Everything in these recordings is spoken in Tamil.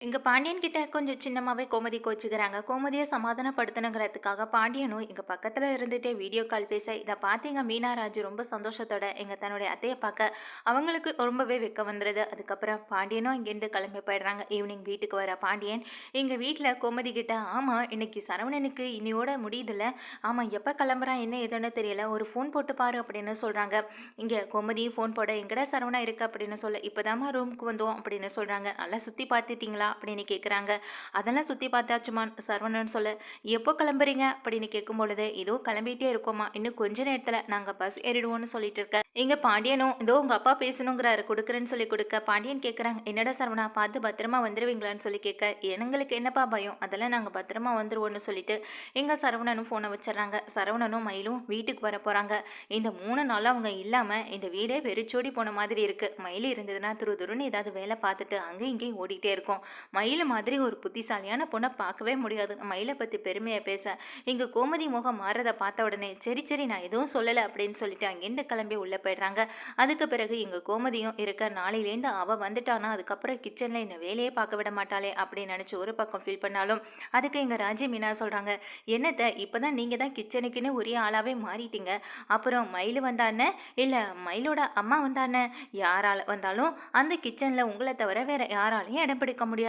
இங்க பாண்டியன் கிட்ட கொஞ்சம் சின்னமாவே கோமதி கோச்சுக்கிறாங்க. கோமதிய சமாதானப்படுத்தணுங்கிறதுக்காக பாண்டியனும் எங்க பக்கத்துல இருந்துட்டே வீடியோ கால் பேச, இத பார்த்தீங்க மீனாராஜு ரொம்ப சந்தோஷத்தோட எங்க தன்னுடைய அத்தைய பார்க்க, அவங்களுக்கு ரொம்பவே வெட்கம் வந்துருது. அதுக்கப்புறம் பாண்டியனும் இங்கேருந்து கிளம்பி போயிடுறாங்க. ஈவினிங் வீட்டுக்கு வர பாண்டியன், எங்க வீட்ல கோமதி கிட்ட, "ஆமா இன்னைக்கு சரவணனுக்கு இன்னியோட முடியுதுல்ல. ஆமா எப்ப கிளம்புறான் என்ன ஏதுன்னு தெரியல. ஒரு ஃபோன் போட்டு பாரு" அப்படின்னு சொல்றாங்க. இங்க கோமதியும் ஃபோன் போட, "எங்கடா சரவணா இருக்க?" அப்படின்னு சொல்ல, "இப்பதாம்மா ரூமுக்கு வந்தோம்" அப்படின்னு சொல்றாங்க. "நல்லா சுத்தி பார்த்துட்டீங்களா?" அப்படின்னு கேட்குறாங்க. "அதெல்லாம் சுற்றி பார்த்தாச்சுமா" சரவணன் சொல்ல, "எப்போ கிளம்புறீங்க?" அப்படின்னு கேட்கும்பொழுது, "இதோ கிளம்பிட்டே இருக்கோம்மா, இன்னும் கொஞ்ச நேரத்தில் நாங்கள் பஸ் ஏறிடுவோம்னு சொல்லிட்டு இருக்க." இங்கே பாண்டியனும், "இதோ உங்கள் அப்பா பேசணுங்கிறாரு, கொடுக்குறேன்னு சொல்லி கொடுக்க." பாண்டியன் கேட்குறாங்க, "என்னடா சரவணா, பார்த்து பத்திரமா வந்துடுவீங்களான்னு சொல்லி கேட்க." "எங்களுக்கு என்னப்பா பயம், அதெல்லாம் நாங்கள் பத்திரமா வந்துடுவோம்னு சொல்லிட்டு எங்க சரவணனும் ஃபோனை வச்சிடறாங்க. சரவணனும் மயிலும் வீட்டுக்கு வர போகிறாங்க. இந்த 3 நாளாக அவங்க இல்லாமல் இந்த வீடே வெறிச்சோடி போன மாதிரி இருக்குது. மயில் இருந்ததுன்னா துரு துருன்னு ஏதாவது வேலை பார்த்துட்டு அங்கேயும் இங்கேயும் ஓடிட்டே இருக்கும். மயில மாதிரி ஒரு புத்திசாலியான பொண்ணை பார்க்கவே முடியாது." மயிலை பற்றி பெருமையை பேச, இங்கே கோமதி முகம் மாறதை பார்த்த உடனே, "சரி சரி நான் எதுவும் சொல்லலை" அப்படின்னு சொல்லிட்டு அங்கேருந்து கிளம்பி உள்ளே போயிடுறாங்க. அதுக்கு பிறகு இங்கே கோமதியும் இருக்க, நாளையிலேருந்து அவள் வந்துட்டானா அதுக்கப்புறம் கிச்சனில் இந்த வேலையே பார்க்க விட மாட்டாளே அப்படின்னு நினச்சி ஒரு பக்கம் ஃபீல் பண்ணாலும், அதுக்கு இங்கே ராஜி மீனா சொல்கிறாங்க, "என்னத்தை இப்போ தான் நீங்கள் தான் கிச்சனுக்குன்னு ஒரே ஆளாகவே மாறிட்டீங்க. அப்புறம் மயில் வந்தானே, இல்லை மயிலோட அம்மா வந்தானே, யாரால் வந்தாலும் அந்த கிச்சனில் உங்களை தவிர வேற யாராலையும் இடம் பிடிக்க முடியாது.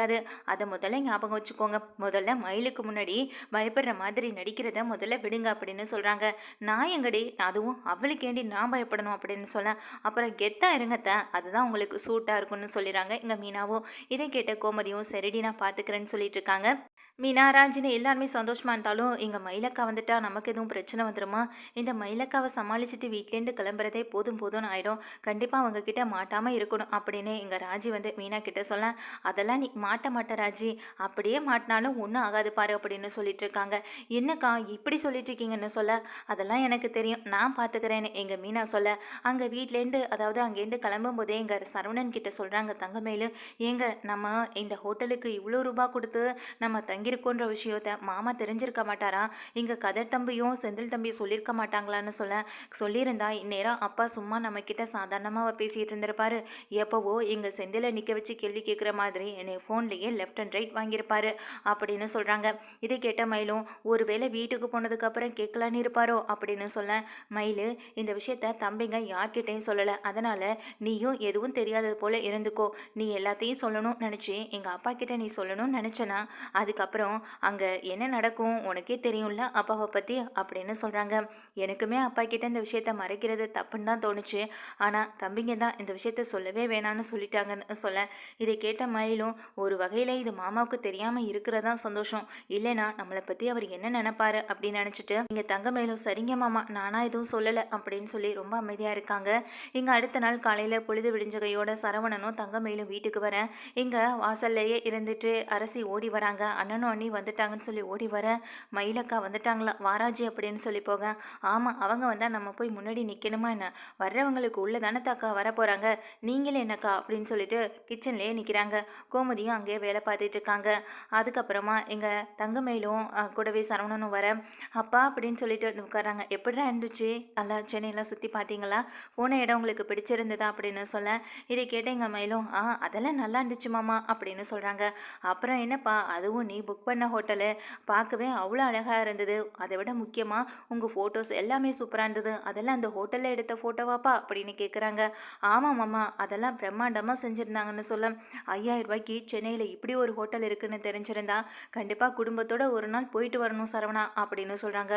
அதை முதல்ல ஞாபகம் வச்சுக்கோங்க. முதல்ல மயிலுக்கு முன்னாடி பயப்படுற மாதிரி நடிக்கிறத முதல்ல விடுங்க" அப்படின்னு சொல்கிறாங்க. "நான் எங்கடி, அதுவும் அவளுக்கேண்டி நான் பயப்படணும்?" அப்படின்னு சொல்ல, "அப்புறம் கெத்தா இருங்கத்த, அதுதான் உங்களுக்கு சூட்டாக இருக்கும்னு சொல்லிடுறாங்க இங்கே மீனாவும். இதை கேட்ட கோமதியும், "சரிடி நான் பார்த்துக்கிறேன்னு" சொல்லிட்டு இருக்காங்க. மீனா, ராஜினி எல்லாருமே சந்தோஷமா இருந்தாலும், இங்கே மயிலக்கா வந்துட்டா நமக்கு எதுவும் பிரச்சனை வந்துடுமா? இந்த மயிலக்காவை சமாளிச்சுட்டு வீட்லேருந்து கிளம்புறதே போதும் போதும்னு ஆயிடும். கண்டிப்பாக அவங்க கிட்ட மாட்டாமல் இருக்கணும் அப்படின்னு எங்கள் ராஜி வந்து மீனா கிட்ட சொல்ல, "அதெல்லாம் நீ மாட்ட மாட்ட ராஜி, அப்படியே மாட்டினாலும் ஒன்றும் ஆகாது பாரு" அப்படின்னு சொல்லிட்டு இருக்காங்க. "என்னக்கா இப்படி சொல்லிட்டு இருக்கீங்கன்னு" சொல்ல, "அதெல்லாம் எனக்கு தெரியும், நான் பார்த்துக்கிறேன்னு" எங்கள் மீனா சொல்ல, அங்கே வீட்லேருந்து அதாவது அங்கேருந்து கிளம்பும் போதே எங்கள் சரவணன் கிட்ட சொல்கிறாங்க தங்கமேலு, "ஏங்க நம்ம இந்த ஹோட்டலுக்கு இவ்வளோ ரூபா கொடுத்து நம்ம தங்கியிருக்கோன்ற விஷயத்த மாமா தெரிஞ்சிருக்க மாட்டாரா? இங்கே கதர் தம்பியும் செந்தில் தம்பியும் சொல்லியிருக்க மாட்டாங்களான்னு சொல்ல, சொல்லியிருந்தா இந்நேரம் அப்பா சும்மா நம்மக்கிட்ட சாதாரணமாக பேசிகிட்டு இருந்திருப்பாரு. எப்போவோ எங்கள் செந்திலை நிற்க வச்சு கேள்வி கேட்குற மாதிரி என்னை ஃபோன்லேயே லெஃப்ட் அண்ட் ரைட் வாங்கியிருப்பாரு" அப்படின்னு சொல்கிறாங்க. இதை கேட்ட மயிலும், "ஒருவேளை வீட்டுக்கு போனதுக்கப்புறம் கேட்கலான்னு இருப்பாரோ" அப்படின்னு சொல்ல, "மயில், இந்த விஷயத்த தம்பிங்க யார்கிட்டையும் சொல்லலை, அதனால் நீயும் எதுவும் தெரியாதது போல் இருந்துக்கோ. நீ எல்லாத்தையும் சொல்லணும்னு நினச்சி எங்கள் அப்பா கிட்ட நீ சொல்லணும்னு நினச்சனா அதுக்கப்புறம் அங்கே என்ன நடக்கும் உனக்கே தெரியும்ல அப்பாவை பற்றி" அப்படின்னு சொல்கிறாங்க. "எனக்குமே அப்பா கிட்ட இந்த விஷயத்த மறைக்கிறது தப்புன்னு தான் தோணுச்சு. ஆனால் தம்பிங்க தான் இந்த விஷயத்த சொல்லவே வேணான்னு சொல்லிட்டாங்கன்னு" சொல்ல, இதை கேட்ட மயிலும், "ஒரு வகையில் இது மாமாவுக்கு தெரியாமல் இருக்கிறதா சந்தோஷம். இல்லைனா நம்மளை பற்றி அவர் என்ன நினைப்பாரு அப்படின்னு நினச்சிட்டு இங்கே தங்கமயிலும், "சரிங்க மாமா, நானாக எதுவும் சொல்லலை" அப்படின்னு சொல்லி ரொம்ப அமைதியாக இருக்காங்க. இங்கே அடுத்த நாள் காலையில் பொழுது விடிஞ்சகையோட சரவணனும் தங்கமயிலும் வீட்டுக்கு வர, இங்கே வாசல்லையே இருந்துட்டு அரசி ஓடி வராங்க. அண்ணனும் அண்ணி வந்துட்டாங்கன்னு சொல்லி ஓடி வர, "மயிலக்கா வந்துட்டாங்களா வாராஜி" அப்படின்னு சொல்லி போக, "ஆமாம், அவங்க வந்தால் நம்ம போய் முன்னாடி நிற்கணுமா என்ன? வர்றவங்களுக்கு உள்ள தானே தாக்கா வர போகிறாங்க, நீங்களே என்னக்கா" அப்படின்னு சொல்லிட்டு கிச்சன்லேயே நிற்கிறாங்க. கோமதியும் அங்கேயே வேலை பார்த்துட்டு இருக்காங்க. அதுக்கப்புறமா எங்கள் தங்கமயிலும் கூடவே சரவணனும் வர, "அப்பா" அப்படின்னு சொல்லிட்டு வந்து உட்காராங்க. "எப்படிடா இருந்துச்சு, நல்லா சென்னையெல்லாம் சுற்றி பார்த்தீங்களா? போன இடம் உங்களுக்கு பிடிச்சிருந்ததா?" அப்படின்னு சொல்ல, இதை கேட்ட எங்கள் மயிலும், அதெல்லாம் நல்லா இருந்துச்சு மாமா" அப்படின்னு சொல்கிறாங்க. "அப்புறம் என்னப்பா, அதுவும் நீ புக் பண்ண ஹோட்டலு பார்க்கவே அவ்வளோ அழகாக இருந்தது. அதை விட முக்கியமாக உங்கள் ஃபோட்டோஸ் எல்லாமே சூப்பராக இருந்தது. அதெல்லாம் அந்த ஹோட்டலில் எடுத்த ஃபோட்டோவாப்பா?" அப்படின்னு கேட்குறாங்க. "ஆமாம் மாமா, அதெல்லாம் பிரம்மாண்டமாக செஞ்சுருந்தாங்கன்னு" சொல்ல, 5000 ரூபாய்க்கு சென்னையில் இப்படி ஒரு ஹோட்டல் இருக்குன்னு தெரிஞ்சிருந்தா கண்டிப்பாக குடும்பத்தோட ஒரு நாள் போயிட்டு வரணும் சரவணா" அப்படின்னு சொல்கிறாங்க.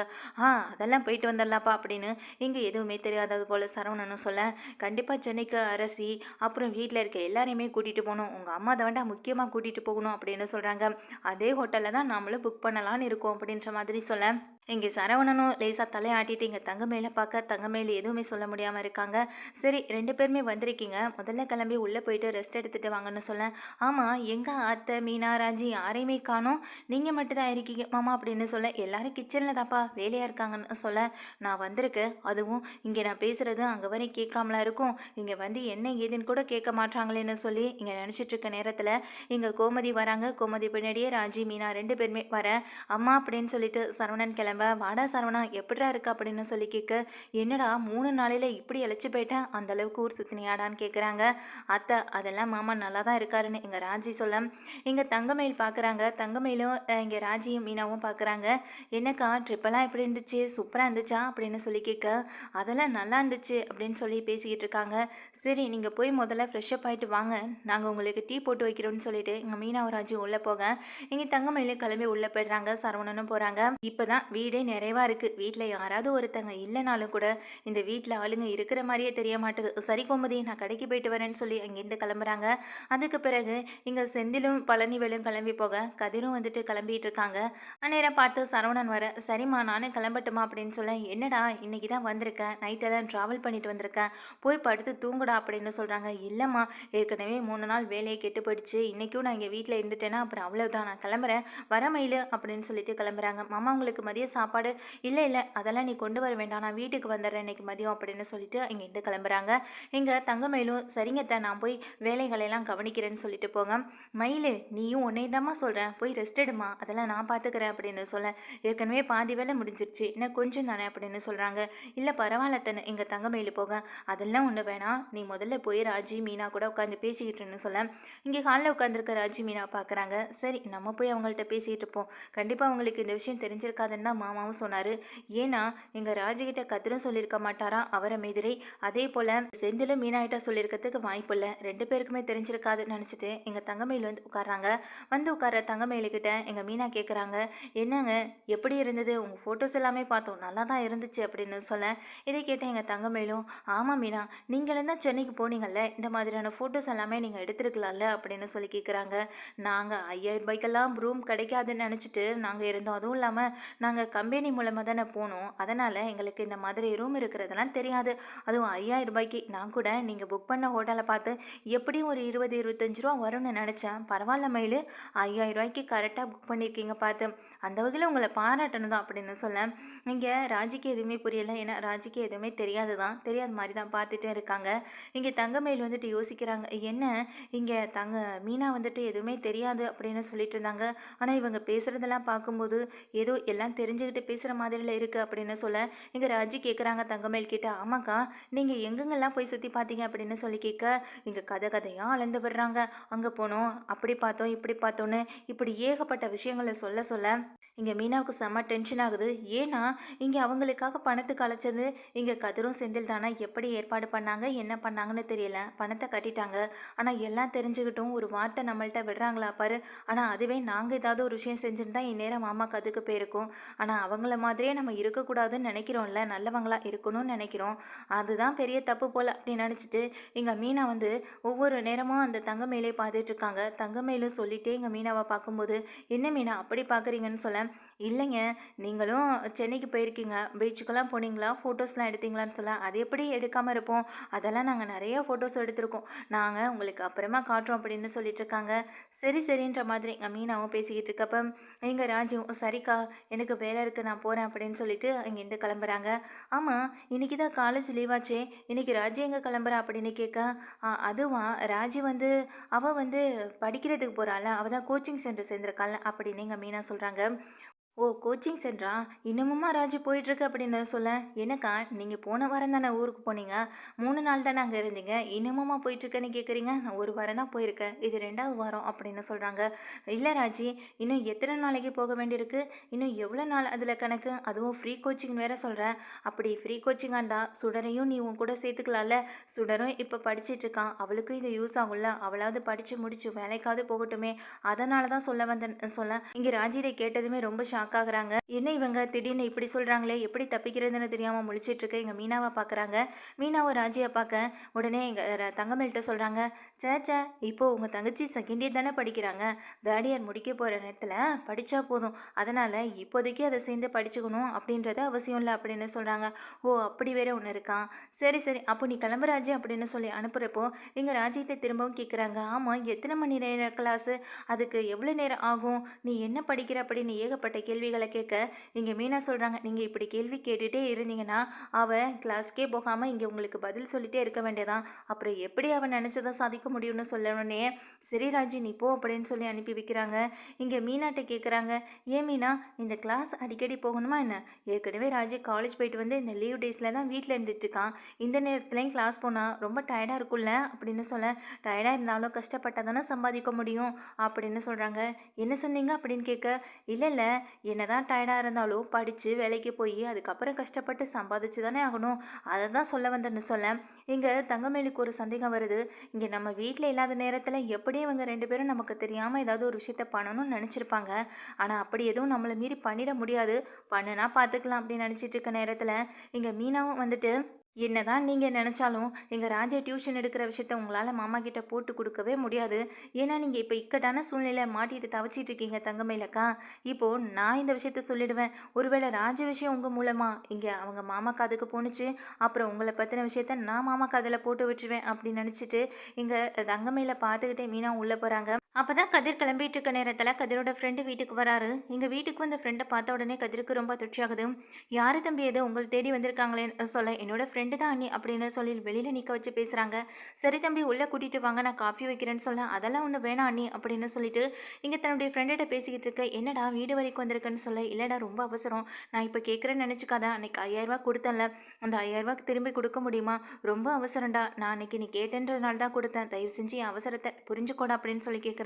"அதெல்லாம் போயிட்டு வந்துடலாப்பா" அப்படின்னு இங்கே எதுவுமே தெரியாதது போல் சரவணனும் சொல்ல, "கண்டிப்பாக சென்னைக்கு அரசி அப்புறம் வீட்டில் இருக்க எல்லாரையுமே கூட்டிகிட்டு போகணும். உங்கள் அம்மா தான் வேண்டாம் முக்கியமாக கூட்டிகிட்டு போகணும்" அப்படின்னு சொல்கிறாங்க. "அதே ஹோட்டலில் தான் நாமளும் புக் பண்ணலான்னு இருக்கோம்" அப்படின்ற மாதிரி சொல்ல, இங்கே சரவணனும் லேசாக தலையாட்டிட்டு இங்கே தங்கமேல பார்க்க, தங்கமேல் எதுவுமே சொல்ல முடியாமல் இருக்காங்க. "சரி, 2 பேருமே வந்திருக்கீங்க, முதல்ல கிளம்பி உள்ளே போயிட்டு ரெஸ்ட் எடுத்துகிட்டு வாங்கன்னு" சொல்ல, "ஆமாம், எங்கள் அத்தை மீனா ராஜி யாரையுமே காணோம், நீங்கள் மட்டும் தான் இருக்கீங்க மாமா" அப்படின்னு சொல்ல, "எல்லாரும் கிச்சனில் தான்ப்பா வேலையாக இருக்காங்கன்னு" சொல்ல, "நான் வந்திருக்கேன், அதுவும் இங்கே நான் பேசுகிறது அங்கே வரை கேட்காமலாம் இருக்கும், இங்கே வந்து என்ன ஏதுன்னு கூட கேட்க மாட்டாங்களேன்னு" சொல்லி இங்கே நினச்சிட்டு இருக்க நேரத்தில் இங்கே கோமதி வராங்க. கோமதி பின்னாடியே ராஜி மீனா 2 பேருமே வர, "அம்மா" அப்படின்னு சொல்லிட்டு சரவணன் கிளம்ப, கிளம்ப, வாடா சரவணா எப்படிடா இருக்கு அப்படின்னு சொல்லி கேட்க, என்னடா 3 நாளையில இப்படி இழைச்சி போயிட்டேன், அந்த அளவுக்கு ஊர் சுத்தினியாடான்னு கேட்குறாங்க. அத்தை அதெல்லாம் மாமா நல்லா தான் இருக்காருன்னு எங்கள் ராஜி சொல்ல, இங்கே தங்கமயில் பார்க்குறாங்க. தங்கமயிலும் இங்கே ராஜியும் மீனாவும் பார்க்குறாங்க. என்னக்கா ட்ரிப்பெல்லாம் எப்படி இருந்துச்சு, சூப்பராக இருந்துச்சா அப்படின்னு சொல்லி கேட்க, அதெல்லாம் நல்லா இருந்துச்சு அப்படின்னு சொல்லி பேசிக்கிட்டு இருக்காங்க. சரி நீங்கள் போய் முதல்ல ஃப்ரெஷ்அப் ஆகிட்டு வாங்க, நாங்கள் உங்களுக்கு டீ போட்டு வைக்கிறோன்னு சொல்லிட்டு இங்கே மீனாவும் ராஜியும் உள்ளே போக, இங்கே தங்கமயிலும் கிளம்பி உள்ளே போயிடுறாங்க. சரவணனும் போகிறாங்க. இப்போ தான் வீடே நிறைவாக இருக்குது. வீட்டில் யாராவது ஒருத்தங்க இல்லைனாலும் கூட இந்த வீட்டில் ஆளுங்க இருக்கிற மாதிரியே தெரிய மாட்டுது. சரி கோமதி நான் கடைக்கு போயிட்டு வரேன்னு சொல்லி அங்கேருந்து கிளம்புறாங்க. அதுக்கு பிறகு இங்கே செந்திலும் பழனிவேலும் கிளம்பி போக, கதிரும் வந்துட்டு கிளம்பிட்டு இருக்காங்க. அந்நேரம் பார்த்து சரவணன் வர, சரிம்மா நானும் கிளம்பட்டுமா அப்படின்னு சொல்ல, என்னடா இன்னைக்கு தான் வந்திருக்கேன், நைட்டெல்லாம் ட்ராவல் பண்ணிட்டு வந்திருக்கேன், போய் படுத்து தூங்குடா அப்படின்னு சொல்கிறாங்க. இல்லைம்மா ஏற்கனவே 3 நாள் வேலையை கெட்டு போயிடுச்சு, இன்றைக்கும் நான் இங்கே வீட்டில் இருந்துட்டேன்னா அப்புறம் அவ்வளோதான், நான் கிளம்புறேன், வர மயில் அப்படின்னு சொல்லிட்டு கிளம்புறாங்க. மாமா உங்களுக்கு மதிய சாப்பாடு, இல்லை இல்லை அதெல்லாம் நீ கொண்டு வர வேண்டாம், நான் வீட்டுக்கு வந்துடுறேன் இன்னைக்கு மதியம் அப்படின்னு சொல்லிட்டு இங்கேருந்து கிளம்புறாங்க. இங்கே தங்கமயிலும் சரிங்கத்த நான் போய் வேலைகளெல்லாம் கவனிக்கிறேன்னு சொல்லிட்டு போங்க. மயில் நீயும் உன்னைதாம்மா சொல்கிறேன், போய் ரெஸ்ட் எடுமா, அதெல்லாம் நான் பார்த்துக்கிறேன் அப்படின்னு சொல்ல, ஏற்கனவே பாதி வேலை முடிஞ்சிருச்சு, இன்னும் கொஞ்சம் தானே அப்படின்னு சொல்கிறாங்க. இல்லை பரவாயில்ல தானே எங்கள் தங்கமயில் போக, அதெல்லாம் ஒன்று வேணாம், நீ முதல்ல போய் ராஜி மீனா கூட உட்காந்து பேசிக்கிட்டுன்னு சொல்ல, இங்கே ஹாலில் உட்காந்துருக்க ராஜி மீனா பார்க்குறாங்க. சரி நம்ம போய் அவங்கள்ட்ட பேசிகிட்டு இருப்போம், கண்டிப்பாக அவங்களுக்கு இந்த விஷயம் தெரிஞ்சிருக்காதுன்னு தான் மாமாவும் சொன்னார். ஏன்னா எங்கள் ராஜிகிட்ட கதிரும் சொல்லியிருக்க மாட்டாரா அவரை மீதிரை, அதே போல் செந்திலும் மீனாயிட்ட சொல்லியிருக்கிறதுக்கு வாய்ப்பு இல்லை, 2 பேருக்குமே தெரிஞ்சிருக்காதுன்னு நினச்சிட்டு எங்கள் தங்கமயில் வந்து உட்காராங்க. வந்து உட்கார தங்கமயிலுக்கிட்ட எங்கள் மீனா கேட்குறாங்க, என்னங்க எப்படி இருந்தது, உங்கள் ஃபோட்டோஸ் எல்லாமே பார்த்தோம் நல்லா தான் இருந்துச்சு அப்படின்னு சொல்ல, இதை கேட்ட எங்கள் தங்கமயிலும், ஆமாம் மீனா நீங்களும் தான் சென்னைக்கு போனீங்கல்ல, இந்த மாதிரியான ஃபோட்டோஸ் எல்லாமே நீங்கள் எடுத்துருக்கலாம்ல அப்படின்னு சொல்லி கேட்குறாங்க. நாங்கள் 5000 ரூபாய்க்கெல்லாம் ரூம் கிடைக்காதுன்னு நினச்சிட்டு நாங்கள் இருந்தோம், அதுவும் இல்லாமல் நாங்கள் கம்பெனி மூலமாக தானே போனோம், அதனால் எங்களுக்கு இந்த மாதிரி ரூம் இருக்கிறதெல்லாம் தெரியாது, அதுவும் 5000 ரூபாய்க்கு. நான் கூட நீங்கள் புக் பண்ண ஹோட்டலை பார்த்து எப்படியும் ஒரு 20-25 ரூபா வரும்னு நினச்சேன், பரவாயில்ல மயில் 5000 ரூபாய்க்கு கரெக்டாக புக் பண்ணியிருக்கீங்க பார்த்து, அந்த வகையில் உங்களை பாராட்டணும் தான் அப்படின்னு சொல்ல, இங்கே ராஜிக்கு எதுவுமே புரியலை, ஏன்னா ராஜிக்கு எதுவுமே தெரியாது தான், தெரியாத மாதிரி தான் பார்த்துட்டே இருக்காங்க. இங்கே தங்கமயில் வந்துட்டு யோசிக்கிறாங்க, என்ன இங்கே மீனா வந்துட்டு எதுவுமே தெரியாது அப்படின்னு சொல்லிட்டு இருந்தாங்க, ஆனால் இவங்க பேசுகிறதெல்லாம் பார்க்கும்போது ஏதோ எல்லாம் தெரிஞ்சுக்கிட்டு பேசுகிற மாதிரில இருக்குது அப்படின்னு சொல்ல, இங்கே ராஜி கேட்குறாங்க தங்கமயில் கிட்ட, ஆமாக்கா நீங்கள் எங்கெங்கெல்லாம் போய் சுற்றி பார்த்தீங்க அப்படின்னு சொல்லி கேட்க, இங்கே கதையாக அளந்து விடுறாங்க. அங்கே போனோம், அப்படி பார்த்தோம் இப்படி பார்த்தோன்னு இப்படி ஏகப்பட்ட விஷயங்களை சொல்ல சொல்ல இங்கே மீனாவுக்கு செம்ம டென்ஷன் ஆகுது. ஏன்னா இங்கே அவங்களுக்காக பணத்துக்கு அழைச்சது இங்கே கதிரும் செந்தில் தானே, எப்படி ஏற்பாடு பண்ணாங்க என்ன பண்ணாங்கன்னு தெரியல, பணத்தை கட்டிட்டாங்க, ஆனால் எல்லாம் தெரிஞ்சுக்கிட்டும் ஒரு வார்த்தை நம்மள்கிட்ட விடுறாங்களா பாரு, ஆனால் அதுவே நாங்கள் ஏதாவது ஒரு விஷயம் செஞ்சுருந்தா இந்நேரம் மாமா கதுக்கு போயிருக்கோம், ஆனால் அவங்கள மாதிரியே நம்ம இருக்கக்கூடாதுன்னு நினைக்கிறோம்ல, நல்லவங்களா இருக்கணும்னு நினைக்கிறோம், அதுதான் பெரிய தப்பு போல் அப்படின்னு நினச்சிட்டு இங்கே மீனா வந்து ஒவ்வொரு நேரமும் அந்த தங்கமயிலே பார்த்துட்டு இருக்காங்க. தங்கமயிலும் சொல்லிட்டே இங்கே மீனாவை பார்க்கும்போது, என்ன மீனா அப்படி பார்க்குறீங்கன்னு சொல்ல, இல்லைங்க நீங்களும் சென்னைக்கு போயிருக்கீங்க, பீச்சுக்கெல்லாம் போனீங்களா, ஃபோட்டோஸ்லாம் எடுத்தீங்களான்னு சொல்ல, அது எப்படி எடுக்காமல் இருப்போம், அதெல்லாம் நாங்கள் நிறைய ஃபோட்டோஸ் எடுத்திருக்கோம், நாங்கள் உங்களுக்கு அப்புறமா காட்டுறோம் அப்படின்னு சொல்லிட்டு இருக்காங்க. சரி சரின்ற மாதிரி எங்கள் மீனாவும் பேசிக்கிட்டு இருக்கப்ப எங்கள் ராஜுவும், சரிக்கா எனக்கு வேலை இருக்குது நான் போகிறேன் அப்படின்னு சொல்லிட்டு அங்கேருந்து கிளம்புறாங்க. ஆமாம் இன்னைக்கு தான் காலேஜ் லீவாச்சே, இன்னைக்கு ராஜி எங்கே கிளம்புறா அப்படின்னு கேட்க, அதுவா ராஜி வந்து அவள் வந்து படிக்கிறதுக்கு போகிறாள், அவள் தான் கோச்சிங் சென்டர் சேர்ந்துருக்காள் அப்படின்னு எங்கள் மீனா சொல்கிறாங்க. ஓ கோச்சிங் சென்டரா, இன்னமுமா ராஜு போயிட்டுருக்கு அப்படின்னு சொல்ல, என்னக்கா நீங்கள் போன வாரம் தானே ஊருக்கு போனீங்க, 3 நாள் தானே அங்கே இருந்தீங்க, இன்னமுமா போயிட்டுருக்கேன்னு கேட்குறீங்க, நான் 1 வாரம் தான் போயிருக்கேன், இது 2வது வாரம் அப்படின்னு சொல்கிறாங்க. இல்லை ராஜி இன்னும் எத்தனை நாளைக்கு போக வேண்டியிருக்கு, இன்னும் எவ்வளோ நாள் அதில் கணக்கு, அதுவும் ஃப்ரீ கோச்சிங் வேறு சொல்கிறேன், அப்படி ஃப்ரீ கோச்சிங்காக இருந்தால் சுடரையும் நீ உன் கூட சேர்த்துக்கலாம்ல, சுடரும் இப்போ படிச்சிட்ருக்கான், அவளுக்கும் இது யூஸ் ஆகும்ல, அவளாவது படித்து முடிச்சு வேலைக்காவது போகட்டுமே, அதனால தான் சொல்ல வந்தேன் சொல்ல, இங்கே ராஜி இதை கேட்டதுமே ரொம்ப ஷாக்காகிறாங்க. என்ன இவங்க திடீர்னு இப்படி சொல்கிறாங்களே, எப்படி தப்பிக்கிறதுன்னு தெரியாமல் முழிச்சிட்ருக்க எங்கள் மீனாவை பார்க்குறாங்க. மீனாவை ராஜியை பார்க்க உடனே எங்கள் தங்கமேல்கிட்ட சொல்கிறாங்க, சேச்சே இப்போது உங்கள் தங்கச்சி செகண்ட் இயர் தானே படிக்கிறாங்க, தேர்ட் இயர் முடிக்க போகிற நேரத்தில் படித்தா போதும், அதனால் இப்போதைக்கு அதை சேர்ந்து படிச்சுக்கணும் அப்படின்றது அவசியம் இல்லை அப்படின்னு சொல்கிறாங்க. ஓ அப்படி வேற ஒன்று இருக்கான், சரி சரி அப்போ நீ கிளம்பு ராஜி அப்படின்னு சொல்லி அனுப்புகிறப்போ எங்கள் ராஜிகிட்ட திரும்பவும் கேட்குறாங்க, ஆமாம் எத்தனை மணி நேரம் கிளாஸு, அதுக்கு எவ்வளோ நேரம் ஆகும், நீ என்ன படிக்கிற அப்படின்னு ஏகப்பட்ட கேள்விகளை கேட்க இங்கே மீனா சொல்கிறாங்க, நீங்கள் இப்படி கேள்வி கேட்டுகிட்டே இருந்தீங்கன்னா அவள் கிளாஸ்க்கே போகாமல் இங்கே உங்களுக்கு பதில் சொல்லிகிட்டே இருக்க வேண்டியதான். அப்புறம் எப்படி அவன் நினச்சதை சாதிக்க முடியும்னு சொல்லணுன்னே சரி ராஜி நீ போ அப்படின்னு சொல்லி அனுப்பி வைக்கிறாங்க. இங்கே மீனாட்ட கேட்குறாங்க, ஏன் மீனா இந்த கிளாஸ் அடிக்கடி போகணுமா என்ன? ஏற்கனவே ராஜி காலேஜ் போயிட்டு வந்து இந்த லீவ் டேஸில் தான் வீட்டில் இருந்துட்டு இருக்கான். இந்த நேரத்துலையும் கிளாஸ் போனால் ரொம்ப டயர்டாக இருக்கும்ல அப்படின்னு சொல்ல, டயர்டாக இருந்தாலும் கஷ்டப்பட்டால் தானே சம்பாதிக்க முடியும் அப்படின்னு சொல்கிறாங்க. என்ன சொன்னீங்க அப்படின்னு கேட்க, இல்லை என்ன தான் டயர்டாக இருந்தாலும் படித்து வேலைக்கு போய் அதுக்கப்புறம் கஷ்டப்பட்டு சம்பாதிச்சு தானே ஆகணும், அதை தான் சொல்ல வந்தேன்னு சொல்ல, இங்கே தங்கமேலுக்கு ஒரு சந்தேகம் வருது. இங்கே நம்ம வீட்டில் இல்லாத நேரத்தில் எப்படி இவங்க ரெண்டு பேரும் நமக்கு தெரியாமல் ஏதாவது ஒரு விஷயத்த பண்ணணும்னு நினச்சிருப்பாங்க. ஆனால் அப்படி எதுவும் நம்மளை மீறி பண்ணிட முடியாது, பண்ணுனா பார்த்துக்கலாம் அப்படின்னு நினச்சிட்டு இருக்க நேரத்தில் இங்கே மீனாவும் வந்துட்டு, என்னதான் நீங்கள் நினச்சாலும் எங்கள் ராஜா டியூஷன் எடுக்கிற விஷயத்த உங்களால் மாமா கிட்ட போட்டு கொடுக்கவே முடியாது. ஏன்னா நீங்கள் இப்போ இக்கட்டான சூழ்நிலை மாட்டிட்டு தவச்சிட்டு இருக்கீங்க தங்கமயிலக்கா. இப்போது நான் இந்த விஷயத்த சொல்லிடுவேன், ஒருவேளை ராஜ விஷயம் உங்கள் மூலமாக இங்கே அவங்க மாமா காதுக்கு போணுச்சு, அப்புறம் உங்களை பற்றின விஷயத்த நான் மாமா காதில் போட்டு விட்டுருவேன் அப்படின்னு நினச்சிட்டு இங்கே தங்கமயில பார்த்துக்கிட்டே மீனா உள்ளே போகிறாங்க. அப்போ தான் கதிர் கிளம்பிட்டு இருக்க நேரத்தில் கதிரோட ஃப்ரெண்டு வீட்டுக்கு வராரு. எங்கள் வீட்டுக்கு வந்த ஃப்ரெண்டை பார்த்த உடனே கதிருக்கு ரொம்ப அதிர்ச்சி ஆகுது. யார் தம்பி எது உங்களை தேடி வந்திருக்காங்களேன்னு சொல்ல, என்னோட ஃப்ரெண்டு தான் அண்ணி அப்படின்னு சொல்லி வெளியில் நிற்க வச்சு பேசுகிறாங்க. சரி தம்பி உள்ளே கூட்டிகிட்டு வாங்க, நான் காஃபி வைக்கிறேன்னு சொல்ல, அதெல்லாம் ஒன்றும் வேணாம் அண்ணி அப்படின்னு சொல்லிட்டு இங்கே தன்னுடைய ஃப்ரெண்டிட்ட பேசிக்கிட்டு இருக்க, என்னடா வீடு வரைக்கும் வந்திருக்குன்னு சொல்ல, இல்லைடா ரொம்ப அவசரம், நான் இப்போ கேட்குறேன்னு நினச்சிக்காத, அன்றைக்கி 5000 கொடுத்தேன்ல, அந்த 5000 திரும்பி கொடுக்க முடியுமா? ரொம்ப அவசரம்டா, நான் அன்றைக்கி நீ கேட்டேன்றதுனால தான் கொடுத்தேன், தயவு செஞ்சு என் அவசரத்தை புரிஞ்சுக்கோடா அப்படின்னு சொல்லி கேட்குறாங்க.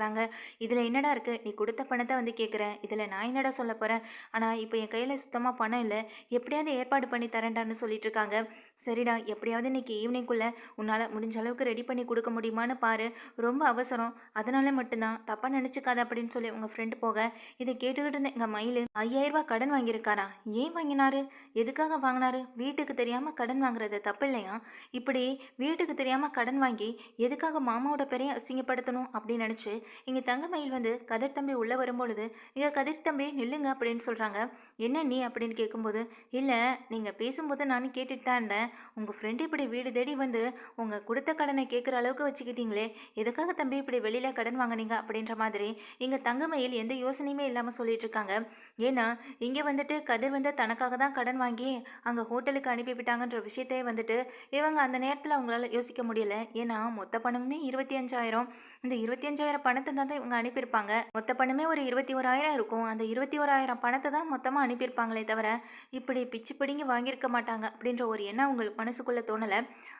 இதில் என்னடா இருக்குது, நீ கொடுத்த பணத்தை வந்து கேட்குறேன், இதில் நான் என்னடா சொல்ல போகிறேன், ஆனால் இப்போ என் கையில் சுத்தமாக பணம் இல்லை, எப்படியாவது ஏற்பாடு பண்ணி தரேன்டான்னு சொல்லிட்டு இருக்காங்க. சரிடா, எப்படியாவது இன்னைக்கு ஈவினிங்குள்ளே உன்னால் முடிஞ்ச அளவுக்கு ரெடி பண்ணி கொடுக்க முடியுமான்னு பாரு, ரொம்ப அவசரம், அதனால மட்டும்தான், தப்பாக நினச்சிக்காத அப்படின்னு சொல்லி உங்கள் ஃப்ரெண்டு போக, இதை கேட்டுக்கிட்டு இருந்த எங்கள் மயில் 5000 கடன் வாங்கியிருக்காரா? ஏன் வாங்கினாரு, எதுக்காக வாங்கினாரு? வீட்டுக்கு தெரியாமல் கடன் வாங்குறது தப்பு இல்லையா? இப்படி வீட்டுக்கு தெரியாமல் கடன் வாங்கி எதுக்காக மாமாவோட பேரையும் அசிங்கப்படுத்தணும் அப்படின்னு நினச்சி இங்கே தங்கமயில் வந்து கதிர் தம்பி உள்ளே வரும்பொழுது, இங்கே கதிர் தம்பி நில்லுங்க அப்படின்னு சொல்கிறாங்க. என்ன நீ அப்படின்னு கேட்கும்போது, இல்லை நீங்கள் பேசும்போது நானும் கேட்டுட்டு தான் இருந்தேன், உங்கள் ஃப்ரெண்டு இப்படி வீடு தேடி வந்து உங்கள் கொடுத்த கடனை கேட்குற அளவுக்கு வச்சுக்கிட்டீங்களே, எதுக்காக தம்பி இப்படி வெளியில் கடன் வாங்கினீங்க அப்படின்ற மாதிரி இங்கே தங்கமயில் எந்த யோசனையுமே இல்லாமல் சொல்லிட்டு இருக்காங்க. ஏன்னா இங்கே வந்துட்டு கதிர் வந்து தனக்காக தான் கடன் வாங்கி அங்கே ஹோட்டலுக்கு அனுப்பிவிட்டாங்கன்ற விஷயத்தையே வந்துட்டு இவங்க அந்த நேரத்தில் அவங்களால யோசிக்க முடியல. ஏன்னா மொத்த பணமுமே 25,000, இந்த 25,000 பணத்தை தான் இவங்க அனுப்பியிருப்பாங்க. மொத்த பணமே ஒரு 21,000 இருக்கும், அந்த 21,000 பணத்தை தான் மொத்தமாக அனுப்பியிருப்பாங்களே தவிர இப்படி பிச்சு பிடிங்கி வாங்கியிருக்க மாட்டாங்க அப்படின்ற ஒரு எண்ணம் அவங்களுக்கு மனசுக்குள்ளே தோணலை.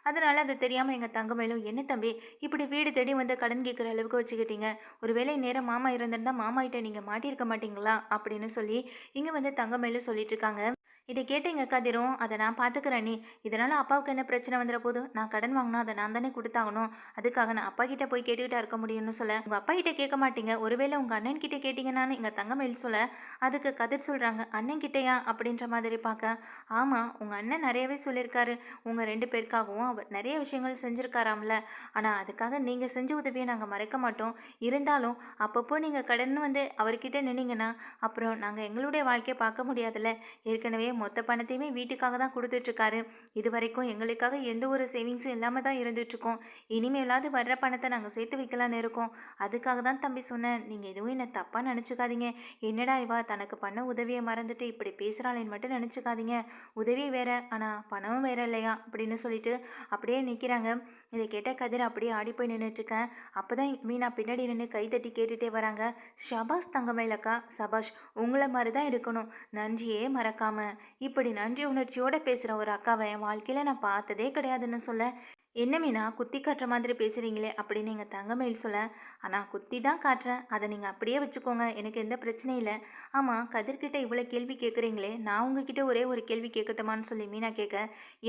அதனால் அது தெரியாமல் எங்கள் தங்கமயிலும், என்ன தம்பி இப்படி வீடு தேடி வந்து கடன் கேட்குற அளவுக்கு வச்சுக்கிட்டீங்க, ஒருவேளை நேரம் மாமா இருந்திருந்தால் மாமா கிட்ட நீங்கள் மாட்டியிருக்க மாட்டீங்களா அப்படின்னு சொல்லி இங்கே வந்து தங்கமயிலும் சொல்லிட்டு இருக்காங்க. இதை கேட்டு எங்கள் கதிரும், அதை நான் பார்த்துக்கிறேன் நீ, இதனால் அப்பாவுக்கு என்ன பிரச்சனை வந்துட போதும், நான் கடன் வாங்கினா அதை நான் தானே கொடுத்தாகணும், அதுக்காக நான் அப்பா கிட்டே போய் கேட்டுக்கிட்டா இருக்க முடியும்னு சொல்ல, உங்கள் அப்பா கிட்டே கேட்க மாட்டீங்க, ஒருவேளை உங்கள் அண்ணன் கிட்டே கேட்டிங்கன்னான்னு எங்கள் தங்கமயில் சொல்ல, அதுக்கு கதிர் சொல்கிறாங்க, அண்ணன் கிட்டேயா அப்படின்ற மாதிரி பார்க்க, ஆமாம் உங்கள் அண்ணன் நிறையவே சொல்லியிருக்காரு, உங்கள் 2 பேருக்காகவும் அவர் நிறைய விஷயங்கள் செஞ்சுருக்காராம்ல, ஆனால் அதுக்காக நீங்கள் செஞ்ச உதவியை நாங்கள் மறைக்க மாட்டோம், இருந்தாலும் அப்பப்போ நீங்கள் கடன் வந்து அவர்கிட்ட நின்னீங்கன்னா அப்புறம் நாங்கள் எங்களுடைய வாழ்க்கையை பார்க்க முடியாதுல்ல, ஏற்கனவே மொத்த பணத்தையுமே வீட்டுக்காக தான் கொடுத்துட்ருக்காரு, இது வரைக்கும் எங்களுக்காக எந்த ஒரு சேவிங்ஸும் இல்லாமல் தான் இருந்துகிட்ருக்கோம், இனிமேலாவது வர்ற பணத்தை நாங்கள் சேர்த்து வைக்கலான்னு இருக்கோம், அதுக்காக தான் தம்பி சொன்னேன், நீங்கள் எதுவும் என்னை தப்பாக நினச்சிக்காதீங்க, என்னடா இவா தனக்கு பண்ண உதவியை மறந்துட்டு இப்படி பேசுகிறாளேன்னு மட்டும் நினச்சிக்காதீங்க, உதவி வேற ஆனால் பணமும் வேற இல்லையா அப்படின்னு சொல்லிட்டு அப்படியே நிற்கிறாங்க. இதை கேட்ட கதிர் அப்படியே ஆடி போய் நின்றுட்டுருக்கேன். அப்போ தான் மீனா பின்னாடி நின்று கை தட்டி கேட்டுகிட்டே வராங்க, ஷபாஷ் தங்கமயிலக்கா, சபாஷ், உங்களை மாதிரி தான் இருக்கணும், நன்றியே மறக்காமல் இப்படி நன்றி உணர்ச்சியோடு பேசுகிற ஒரு அக்காவை என் வாழ்க்கையில் நான் பார்த்ததே கிடையாதுன்னு சொல்ல, என்ன மீனா குத்தி காட்டுற மாதிரி பேசுகிறீங்களே அப்படின்னு எங்கள் தங்கமயில் சொல்ல, ஆனால் குத்தி தான் காட்டுறேன், அதை நீங்கள் அப்படியே வச்சுக்கோங்க, எனக்கு எந்த பிரச்சனையும் இல்லை. ஆமாம் கதிர்கிட்ட இவ்வளோ கேள்வி கேட்குறீங்களே, நான் உங்ககிட்ட ஒரே ஒரு கேள்வி கேட்கட்டுமான்னு சொல்லி மீனா கேட்க,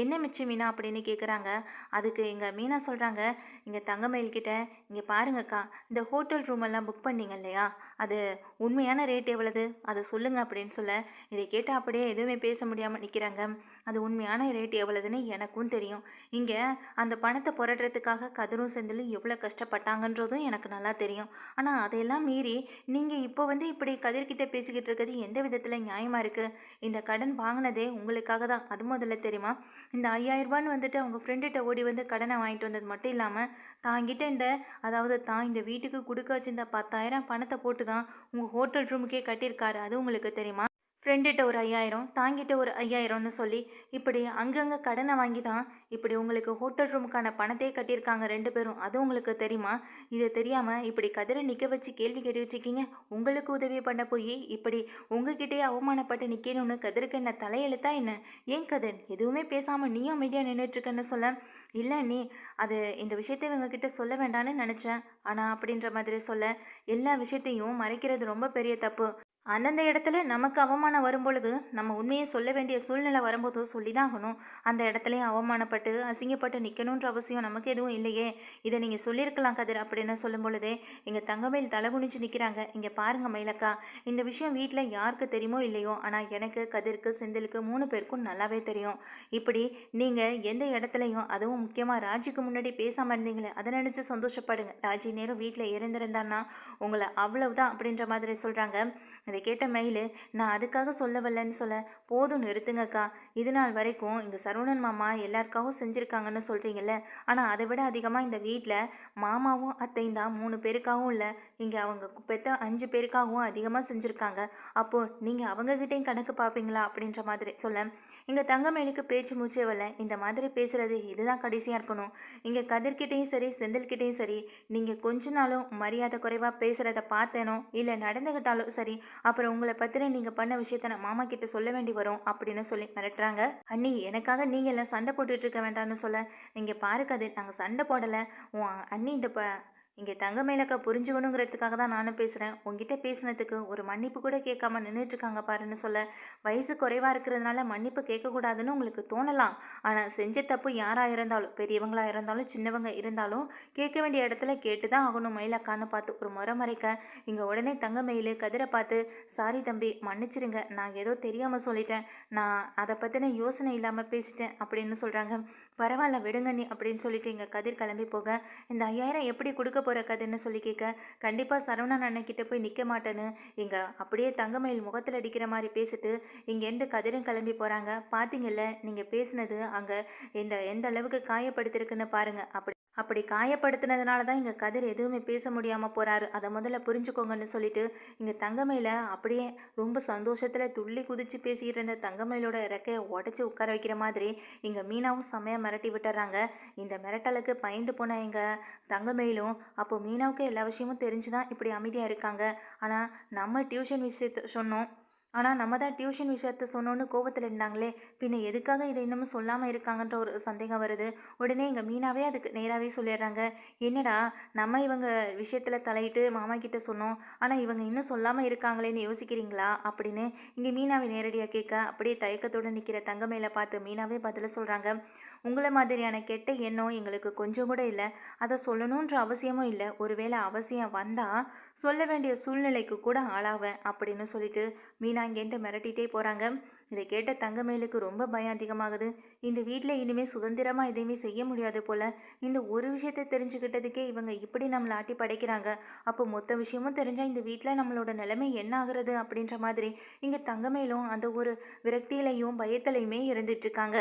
என்ன மிச்சு மீனா அப்படின்னு கேட்குறாங்க. அதுக்கு எங்கள் மீனா சொல்கிறாங்க, இங்கே தங்கமயில்கிட்ட, இங்கே பாருங்கக்கா, இந்த ஹோட்டல் ரூமெல்லாம் புக் பண்ணிங்க இல்லையா, அது உண்மையான ரேட் எவ்வளவு அதை சொல்லுங்கள் அப்படின்னு சொல்ல, இதை கேட்டால் அப்படியே எதுவுமே பேச முடியாமல் நிற்கிறாங்க. அது உண்மையான ரேட் எவ்வளவுன்னு எனக்கும் தெரியும், இங்கே அந்த பணத்தை புரட்டுறதுக்காக கதிரும் செந்திலும் எவ்வளோ கஷ்டப்பட்டாங்கன்றதும் எனக்கு நல்லா தெரியும், ஆனால் அதையெல்லாம் மீறி நீங்கள் இப்போ வந்து இப்படி கதிர்கிட்ட பேசிக்கிட்டு இருக்கிறது எந்த விதத்தில் நியாயமாக இருக்குது, இந்த கடன் வாங்கினதே உங்களுக்காக தான், அது முதல்ல தெரியுமா, இந்த 5000 ரூபான்னு வந்துட்டு அவங்க ஃப்ரெண்டுகிட்ட ஓடி வந்து கடனை வாங்கிட்டு வந்தது மட்டும் இல்லாமல் தாங்கிட்ட அதாவது தான் இந்த வீட்டுக்கு கொடுக்க வச்சிருந்த 10,000 பணத்தை போட்டு தான் உங்கள் ஹோட்டல் ரூமுக்கே கட்டியிருக்காரு, அது உங்களுக்கு தெரியுமா, ஃப்ரெண்டுட்ட ஒரு 5000 தாங்கிட்ட ஒரு 5000ன்னு சொல்லி இப்படி அங்கங்கே கடனை வாங்கி தான் இப்படி உங்களுக்கு ஹோட்டல் ரூமுக்கான பணத்தையே கட்டியிருக்காங்க 2 பேரும். அது உங்களுக்கு தெரியுமா? இது தெரியாமல் இப்படி கதிரை நிற்க வச்சு கேள்வி கேட்டுட்டு இருக்கீங்க. உங்களுக்கு உதவி பண்ண போய் இப்படி உங்ககிட்டயே அவமானப்பட்டு நிற்கணும்னு கதிருக்கு என்ன தலையெழுத்தா என்ன? ஏன் கதிர் எதுவுமே பேசாமல் நீயும் அமைதியாக நின்றுட்டுருக்கன்னு சொல்ல, இல்லை நீ அது இந்த விஷயத்தை இவங்க கிட்ட சொல்ல வேண்டான்னு நினச்சேன். ஆனால் அப்படின்ற மாதிரி சொல்ல, எல்லா விஷயத்தையும் மறைக்கிறது ரொம்ப பெரிய தப்பு. அந்தந்த இடத்துல நமக்கு அவமானம் வரும்பொழுது நம்ம உண்மையை சொல்ல வேண்டிய சூழ்நிலை வரும்போது சொல்லி தான் ஆகணும். அந்த இடத்துலையும் அவமானப்பட்டு அசிங்கப்பட்டு நிற்கணுன்ற அவசியம் நமக்கு எதுவும் இல்லையே. இதை நீங்கள் சொல்லியிருக்கலாம் கதிர் அப்படின்னு சொல்லும் பொழுதே எங்கள் தங்கமேல் தலை குனிஞ்சு நிற்கிறாங்க. இங்கே பாருங்க மயிலக்கா, இந்த விஷயம் வீட்டில் யாருக்கு தெரியுமோ இல்லையோ, ஆனால் எனக்கு கதிருக்கு செந்திலுக்கு 3 பேருக்கும் நல்லாவே தெரியும். இப்படி நீங்கள் எந்த இடத்துலையும் அதுவும் முக்கியமாக ராஜிக்கு முன்னாடி பேசாமல் இருந்தீங்களே அதை நினச்சி சந்தோஷப்படுங்க. ராஜி நேரம் வீட்டில் இருந்திருந்தான்னா உங்களை அவ்வளவுதான் அப்படின்ற மாதிரி சொல்கிறாங்க. இதை கேட்ட மயிலு, நான் அதுக்காக சொல்ல வரலன்னு சொல்ல, போதும் நிறுத்துங்கக்கா. இது நாள் வரைக்கும் இங்கே சரவணன் மாமா எல்லாருக்காகவும் செஞ்சுருக்காங்கன்னு சொல்கிறீங்கல்ல, ஆனால் அதை விட அதிகமாக இந்த வீட்டில் மாமாவும் அத்தையும் தான் 3 பேருக்காகவும் இல்லை, இங்கே அவங்க பெற்ற 5 பேருக்காகவும் அதிகமாக செஞ்சுருக்காங்க. அப்போது நீங்கள் அவங்கக்கிட்டையும் கணக்கு பார்ப்பீங்களா அப்படின்ற மாதிரி சொல்ல, இங்கே தங்கமயிலுக்கு பேச்சு மூச்சே வரல. இந்த மாதிரி பேசுகிறது இதுதான் கடைசியாக இருக்கணும். இங்கே கதிர்கிட்டையும் சரி செந்தில்கிட்டையும் சரி, நீங்கள் கொஞ்ச நாளும் மரியாதை குறைவாக பேசுகிறத பார்த்தேனோ இல்லை நடந்துக்கிட்டாலும் சரி, அப்புறம் உங்களை பற்றின நீங்கள் பண்ண விஷயத்த நான் மாமா கிட்ட சொல்ல வேண்டி வரும் அப்படின்னு சொல்லி மிரட்டுறாங்க. அண்ணி எனக்காக நீங்கள் எல்லாம் சண்டை போட்டுட்டு இருக்க வேண்டாம்னு சொல்ல, இங்கே பாரு கதிர், நாங்கள் சண்டை போடலை. உன் அண்ணி இந்த இங்கே தங்கமேலக்கா புரிஞ்சுக்கணுங்கிறதுக்காக தான் நானும் பேசுகிறேன். உங்ககிட்ட பேசினதுக்கு ஒரு மன்னிப்பு கூட கேட்காம நின்றுட்டுருக்காங்க பாருன்னு சொல்ல, வயசு குறைவாக இருக்கிறதுனால மன்னிப்பு கேட்கக்கூடாதுன்னு உங்களுக்கு தோணலாம். ஆனால் செஞ்ச தப்பு யாராக இருந்தாலும், பெரியவங்களாக இருந்தாலும் சின்னவங்க இருந்தாலும் கேட்க வேண்டிய இடத்துல கேட்டு தான் ஆகணும் மயிலக்கான்னு பார்த்து ஒரு முறை மறைக்க, இங்கே உடனே தங்கமயில் கதிரை பார்த்து, சாரி தம்பி மன்னிச்சிருங்க, நான் ஏதோ தெரியாமல் சொல்லிட்டேன், நான் அதை பற்றின யோசனை இல்லாமல் பேசிட்டேன் அப்படின்னு சொல்கிறாங்க. பரவாயில்ல விடுங்க நீ அப்படின்னு சொல்லிட்டு இங்கே கதிர் கிளம்பி போக, இந்த 5000 எப்படி கொடுக்க போகிற கதிர்னு சொல்லி கேட்க, கண்டிப்பாக சரவணன் அண்ணன்கிட்ட போய் நிற்க மாட்டேன்னு இங்கே அப்படியே தங்கமயில் முகத்தில் அடிக்கிற மாதிரி பேசிட்டு இங்கேருந்து கதிரும் கிளம்பி போகிறாங்க. பார்த்தீங்கல்ல நீங்கள் பேசினது அங்கே எந்த அளவுக்கு காயப்படுத்திருக்குன்னு பாருங்கள். அப்படி காயப்படுத்தினதுனால தான் இங்கே கதிர் எதுவுமே பேச முடியாமல் போகிறாரு. அதை முதல்ல புரிஞ்சுக்கோங்கன்னு சொல்லிட்டு இங்கே தங்கமயில அப்படியே ரொம்ப சந்தோஷத்தில் துள்ளி குதித்து பேசிக்கிட்டு இருந்த தங்கமயிலோட இறக்கையை உடச்சி உட்கார வைக்கிற மாதிரி இங்கே மீனாவும் செம்மையாக மிரட்டி விட்டுறாங்க. இந்த மிரட்டலுக்கு பயந்து போன எங்கள் தங்கமயிலும் அப்போ மீனாவுக்கு எல்லா விஷயமும் தெரிஞ்சு தான் இப்படி அமைதியாக இருக்காங்க. ஆனால் நம்ம டியூஷன் விஷயத்தை சொன்னோம், ஆனால் நம்ம தான் டியூஷன் விஷயத்த சொன்னோன்னு கோவத்தில் இருந்தாங்களே, பின்ன எதுக்காக இதை இன்னமும் சொல்லாமல் இருக்காங்கன்ற ஒரு சந்தேகம் வருது. உடனே எங்கள் மீனாவே அதுக்கு நேராகவே சொல்லிடுறாங்க, என்னடா நம்ம இவங்க விஷயத்தில் தலையிட்டு மாமா கிட்ட சொன்னோம், ஆனால் இவங்க இன்னும் சொல்லாமல் இருக்காங்களேன்னு யோசிக்கிறீங்களா அப்படின்னு இங்கே மீனாவை நேரடியாக கேட்க, அப்படியே தயக்கத்தோடு நிற்கிற தங்கமேல பார்த்து மீனாவே பதில் சொல்கிறாங்க, உங்களை மாதிரியான கெட்ட எண்ணம் எங்களுக்கு கொஞ்சம் கூட இல்லை, அதை சொல்லணுன்ற அவசியமும் இல்லை, ஒருவேளை அவசியம் வந்தால் சொல்ல வேண்டிய சூழ்நிலைக்கு கூட ஆளாவேன் அப்படின்னு சொல்லிட்டு மீனா இங்கேன்ட்டு மிரட்டிகிட்டே போகிறாங்க. இதை கேட்ட தங்கமேலுக்கு ரொம்ப பயம் அதிகமாகுது. இந்த வீட்டில் இனிமேல் சுதந்திரமாக எதையுமே செய்ய முடியாது போல். இந்த ஒரு விஷயத்தை தெரிஞ்சுக்கிட்டதுக்கே இவங்க இப்படி நம்மளை ஆட்டி படைக்கிறாங்க. அப்போ மொத்த விஷயமும் தெரிஞ்சால் இந்த வீட்டில் நம்மளோட நிலைமை என்ன ஆகுறது அப்படின்ற மாதிரி இங்கே தங்கமேலும் அந்த ஒரு விரக்தியிலையும் பயத்திலையுமே இருந்துட்டுருக்காங்க.